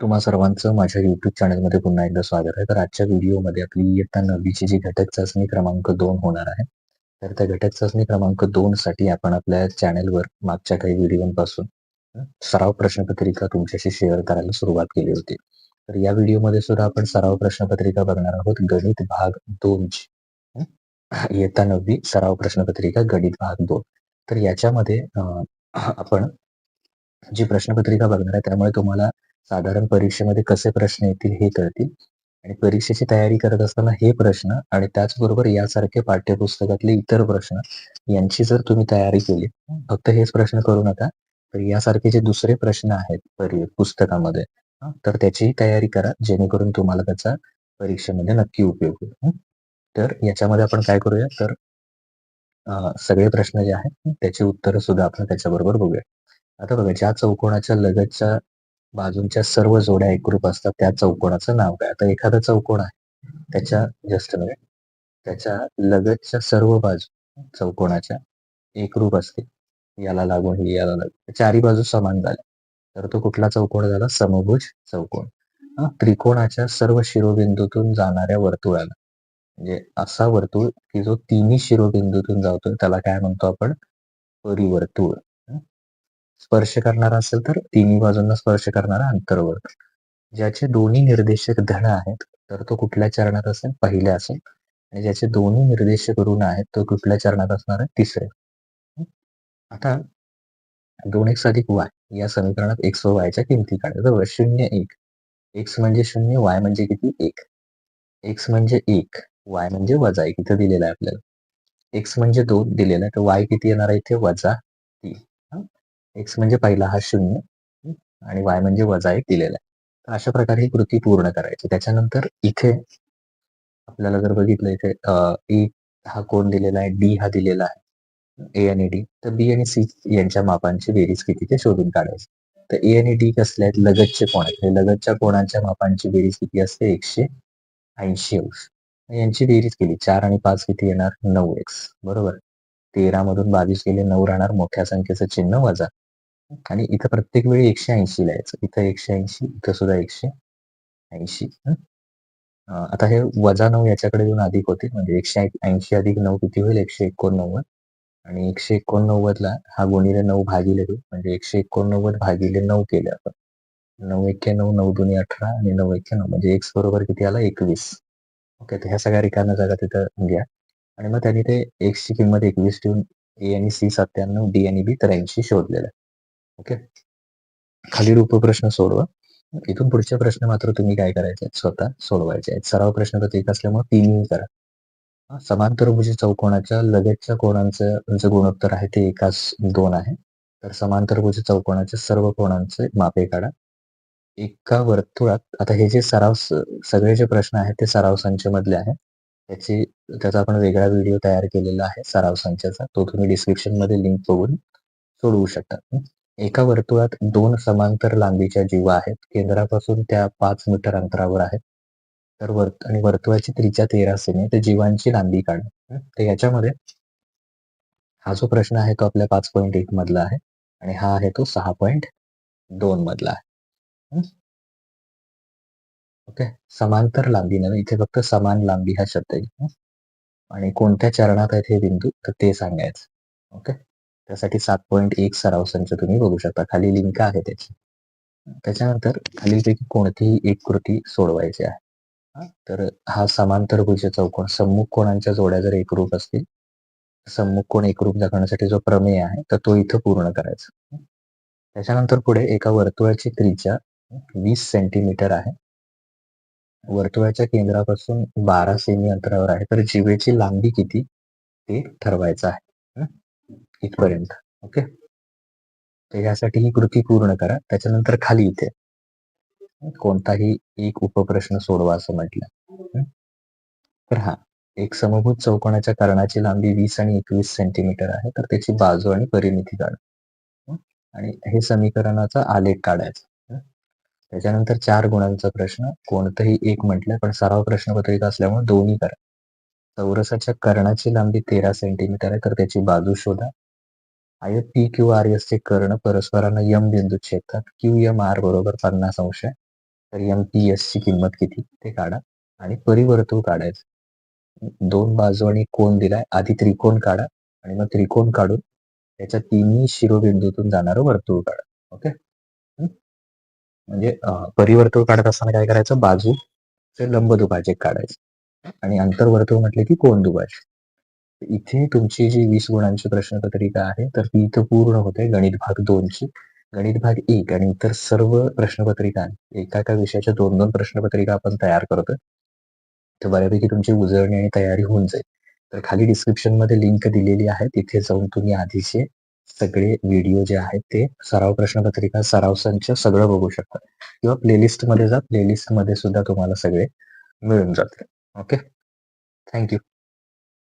तुम्हा सर्वांचं माझ्या YouTube चॅनलमध्ये पुन्हा एकदा स्वागत आहे. तर आजच्या व्हिडिओमध्ये आपली इयत्ता 9वीची जी घटक चाचणी क्रमांक 2 होणार आहे. तर त्या घटक चाचणी क्रमांक 2 साठी आपण आपल्या चॅनलवर मागच्या काही व्हिडिओपासून सराव प्रश्नपत्रिका तुमच्याशी शेअर करायला सुरुवात केली होती. तर या व्हिडिओमध्ये सुद्धा आपण सराव प्रश्नपत्रिका बघणार आहोत. गणित भाग 2 ची. इयत्ता 9वी सराव प्रश्नपत्रिका गणित भाग 2. तर याच्यामध्ये आपण जी प्रश्नपत्रिका बघणार आहे त्यामुळे तुम्हाला साधारण परीक्षेमध्ये कसे प्रश्न येतील हे कळतील आणि परीक्षेची तयारी करत असताना हे प्रश्न आणि त्याचबरोबर यासारखे पाठ्यपुस्तकातले इतर प्रश्न यांची जर तुम्ही तयारी केली, फक्त हेच प्रश्न करू नका, तर यासारखे जे दुसरे प्रश्न आहेत पुस्तकामध्ये तर त्याचीही तयारी करा, जेणेकरून तुम्हाला त्याचा परीक्षेमध्ये नक्की उपयोग होईल. तर याच्यामध्ये आपण काय करूया, तर सगळे प्रश्न जे आहेत त्याची उत्तरं सुद्धा आपण त्याच्याबरोबर बघूया. आता बघा, ज्या चौकोनाच्या लगतच्या बाजूंच्या सर्व जोड्या एकरूप असतात त्या चौकोनाचं नाव काय? आता एखादा चौकोन आहे, त्याच्या जस्ट मिनिट, त्याच्या लगतच्या सर्व बाजू चौकोनाच्या एकरूप असतील. याला लागून ही याला लागून चारी बाजू समान झाल्या तर तो कुठला चौकोन झाला? समभुज चौकोन. त्रिकोणाच्या सर्व शिरोबिंदूतून जाणाऱ्या वर्तुळाला, म्हणजे असा वर्तुळ की जो तिन्ही शिरोबिंदूतून जातो त्याला काय म्हणतो आपण? परिवर्तुळ. स्पर्श करणारा असेल तर तिन्ही बाजूंना स्पर्श करणारा अंतर्वर्तुळ. ज्याचे दोन्ही निर्देशक धन आहेत तर तो कुठल्या चरणात असेल? पहिल्या असेल. आणि ज्याचे दोन्ही निर्देशक ऋण आहेत तो कुठल्या चरणात असणार आहे? तिसरे. आता 2x अधिक y या समीकरणात x व y च्या किमती काढा. बरोबर, 0 1. x म्हणजे 0, y म्हणजे किती? 1. x म्हणजे 1, y म्हणजे वजा 1 इथं दिलेला आहे आपल्याला. x म्हणजे 2 दिलेला आहे, तर y किती येणार आहे इथे? -3. x म्हणजे पहिला हा 0 आणि y म्हणजे -1 दिलेला आहे. तर अशा प्रकारे ही कृती पूर्ण करायची. त्याच्यानंतर इथे आपल्याला जर बघितलं, इथे ए हा कोण दिलेला आहे, डी हा दिलेला आहे, ए आणि डी. तर बी आणि सी यांच्या मापांची बेरीज किती ते शोधून काढायची. तर ए आणि डी कसले आहेत? लगतचे कोण आहेत. हे लगतच्या कोणाच्या मापांची बेरीज किती असते? 180 अंश. यांची बेरीज केली 4 आणि 5 किती येणार? 9x. बरोबर. 13 मधून 22 गेले, 9 राहणार, मोठ्या संख्येचं चिन्ह वजा. आणि इथं प्रत्येक वेळी 180 लिहायचं. इथं 180, इथं सुद्धा 180. आता हे -9 याच्याकडे येऊन अधिक होतील, म्हणजे 180 अधिक 9 किती होईल? 189. आणि 189 ला हा गुणिले 9 भागिले 2, म्हणजे 189 भागिले 9 केले आपण. 9 एक्के 9, 9 दुनी 18 आणि 9 एक्के 9, म्हणजे x बरोबर किती आला? 21. ओके, तर ह्या सगळ्या रिकाम्या जागा तिथं घ्या आणि मग त्यांनी ते x ची किंमत 21 ठेवून ए आणि सी 97, डी आणि बी 83 शोधलेलं आहे. ओके, खालील उपप्रश्न सोडवा. इथून पुढचे प्रश्न मात्र तुम्ही काय करायचे? स्वतः सोडवायचे आहेत. सराव प्रश्नपत्रिका असल्यामुळे तिन्ही करा. समांतरभुज चौकोनाच्या लगतच्या कोणांचं जे गुणोत्तर आहे ते 1:2 आहे. तर समांतरभुज चौकोनाच्या सर्व कोणांचे मापे काढा. एका वर्तुळात, आता हे जे सगळे जे प्रश्न आहेत ते सराव संच मधले आहेत. त्याचा आपण वेगळा व्हिडिओ तयार केलेला आहे सराव संचाचा. तो तुम्ही डिस्क्रिप्शन मध्ये लिंक बघून सोडवू शकता. एका वर्तुळात 2 समांतर लांबीच्या जीवा आहेत. केंद्रापासून त्या 5 मीटर अंतरावर आहेत. तर आणि वर्तुळाची त्रिज्या 13 सेमी. तर जीवांची लांबी काढा. तर याच्यामध्ये हा जो प्रश्न आहे तो आपल्या 5.1 मधला आहे आणि हा आहे तो 6.2 मधला आहे. ओके, समांतर लांबी नव्हे, इथे फक्त समान लांबी हा शब्द आहे. आणि कोणत्या चरणात आहेत हे बिंदू तर ते सांगायचं. ओके, त्यासाठी 7.1 सराव संच तुम्ही बघू शकता. खाली लिंक आहे त्याची. त्याच्यानंतर खालीलपैकी कोणतीही एक कृती सोडवायची आहे. तर हा समांतरभुज चौकोन सम्मुख कोणांच्या जोड्या जर एकरूप असतील, सम्मुख कोण एकरूप दाखवण्यासाठी जो प्रमेय आहे तर तो इथं पूर्ण करायचा. त्याच्यानंतर पुढे एका वर्तुळाची त्रिज्या 20 सेंटीमीटर आहे. वर्तुळाच्या केंद्रापासून 12 सेमी अंतरावर आहे. तर जीवेची लांबी किती ते ठरवायचं आहे. इथपर्यंत. ओके, तर यासाठी ही कृती पूर्ण करा. त्याच्यानंतर खाली इथे कोणताही एक उपप्रश्न सोडवा असं म्हटलं. तर एक समभुज चौकोनाच्या कर्णाची लांबी 20 आणि 21 सेंटीमीटर आहे. तर त्याची बाजू आणि परिमिती काढा. आणि हे समीकरणाचा आलेख काढायचा. त्याच्यानंतर 4 गुणांचा प्रश्न. कोणतंही एक म्हटलं, पण सराव प्रश्नपत्रिका असल्यामुळे दोन्ही करा. चौरसाच्या कर्णाची लांबी 13 सेंटीमीटर आहे. तर त्याची बाजू शोधा. आयत पी क्यू आर एस चे कर्ण परस्परांना यम बिंदूत छेदतात. क्यू एम आर बरोबर 50 अंश आहे. तर एम-पी-एस ची किंमत किती ते काढा आणि परिवर्तुळ काढायचं. 2 बाजू आणि कोन दिलाय. आधी त्रिकोण काढा आणि मग त्रिकोण काढून त्याच्या तिन्ही शिरोबिंदूतून जाणारं वर्तुळ काढा. ओके. म्हणजे परिवर्तुळ काढत असताना काय करायचं, बाजूचे लंबदुभाजक काढायचे आणि अंतर्वर्तुळ म्हटले की कोन दुभाजक. इथे तुमची जी 20 गुणांची प्रश्नपत्रिका आहे तर ती इथं पूर्ण होते गणित भाग 2 ची. गणित भाग 1 आणि इतर सर्व प्रश्नपत्रिका आहेत. एका विषयाच्या 2-2 प्रश्नपत्रिका आपण तयार करतोय. तर बऱ्यापैकी तुमची उजळणी आणि तयारी होऊन जाईल. तर खाली डिस्क्रिप्शन मध्ये लिंक दिलेली आहे. तिथे जाऊन तुम्ही आधीचे सगळे व्हिडिओ जे आहेत ते सराव प्रश्नपत्रिका, सराव संच सगळं बघू शकता किंवा प्लेलिस्ट मध्ये जा. प्लेलिस्ट मध्ये सुद्धा तुम्हाला सगळे मिळून जातील. ओके. Thank you.